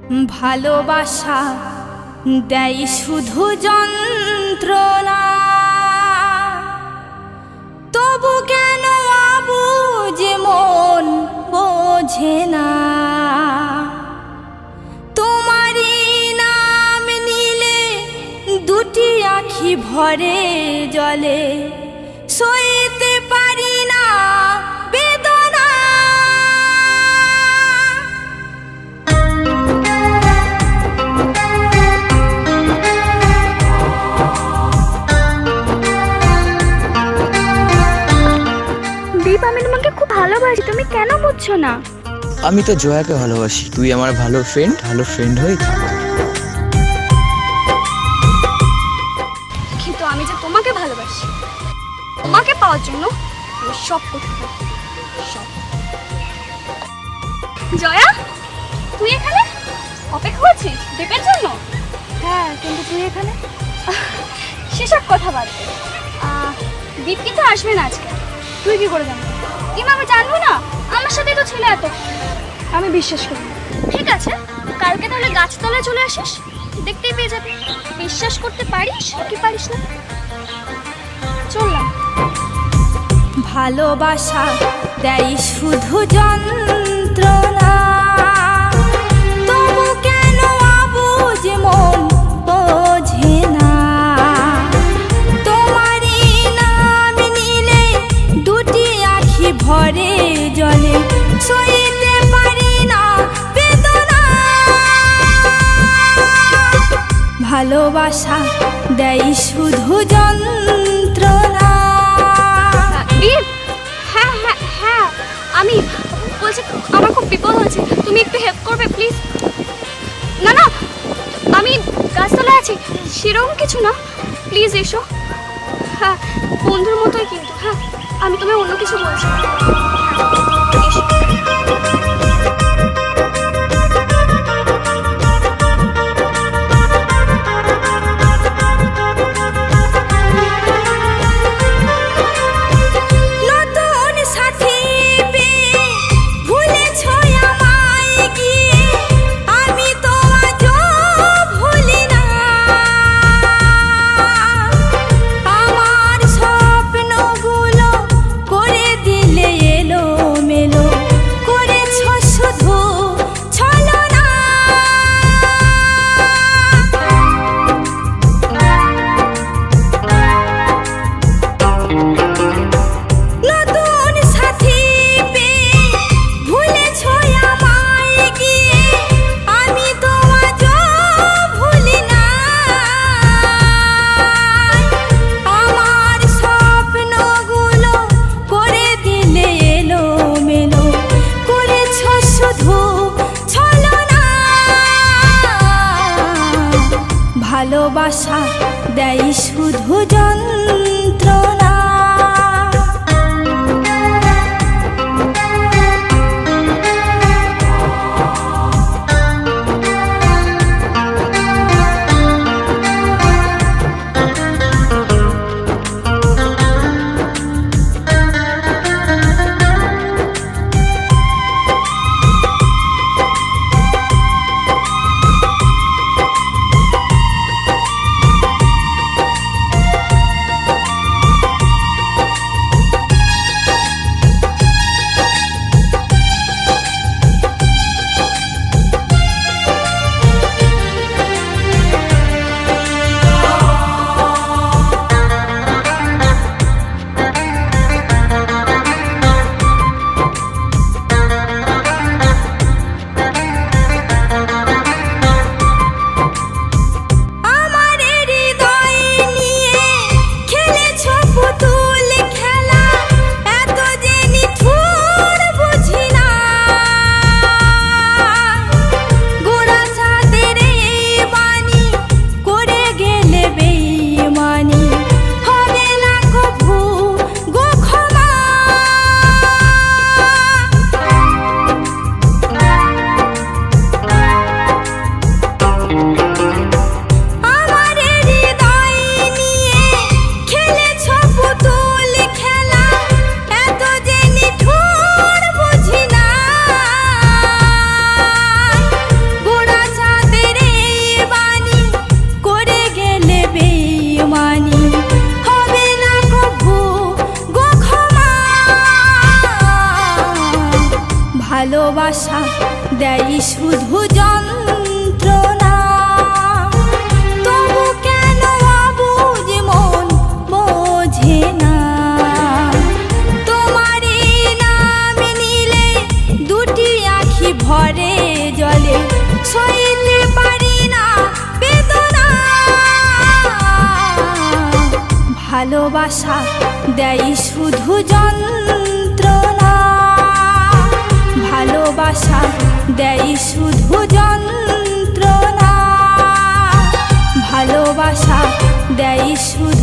ভালোবাসা দেয় শুধু যন্ত্রণা, তবু কেন আবুঝে মন বোঝে না। তোমারই নাম নিলে দুটি আঁখি ভরে জলে, সইতে পারি না বেদনা। দীপ, আমি তোমাকে খুব ভালোবাসি, তুমি কেন বুঝছো না? আমি তো জয়াকে ভালোবাসি, তুই আমার ভালো ফ্রেন্ড হয়ে থাক। কিন্তু আমি যে তোমাকে ভালোবাসি, তোমাকে পাওয়ার জন্য আমি সব করতে পারি, সব। জয়া, তুই এখানে অপেক্ষা করছিস দীপের জন্য? হ্যাঁ, কিন্তু তুই এখানে? সেসব কথা বাদ দে, দীপ কিন্তু আসবে না আজকে। তুই কি করে জানবি? কিভাবে জানবো না? আমার সাথে তো ছিল এত, আমি বিশ্বাস করি। ঠিক আছে, কালকে তাহলে গাছতলায় চলে আসিস, দেখতেই পেয়ে যাবি বিশ্বাস করতে পারিস কি পারিস না। চললাম। ভালোবাসা দেয় শুধু যন্ত্রণা, তবু কেন আবুঝে মন বোঝে না। তোমারই নাম নিলে দুটি আঁখি ভরে জলে, সইতে পারি না বেদনা। ভালোবাসা দেয় শুধু যন্ত্রণা। হ্যাঁ হ্যাঁ হ্যাঁ, আমি বলছি আমার খুব বিপদ হয়েছে, তুমি একটু হেল্প করবে প্লিজ? না না, আমি গাছতলায় আছি, সেরকম কিছু না, প্লিজ এসো। হ্যাঁ, বন্ধুর মতোই কিন্তু। হ্যাঁ, আমি তোমায় অন্য কিছু বলছি না। হ্যাঁ, এসো। ভালোবাসা দেয় শুধু যন্ত্রণা। ভালোবাসা দেয় শুধু যন্ত্রণা তবু কেন অবুঝ মন বোঝে না তোমারই নাম নিলে দুটি আঁখি ভরে জলে সইতে পারি না বেদনা ভালোবাসা দেয় শুধু যন্ত্রণা ভালোবাসা দেয় শুধু যন্ত্রণা ভালোবাসা দেয় শুধু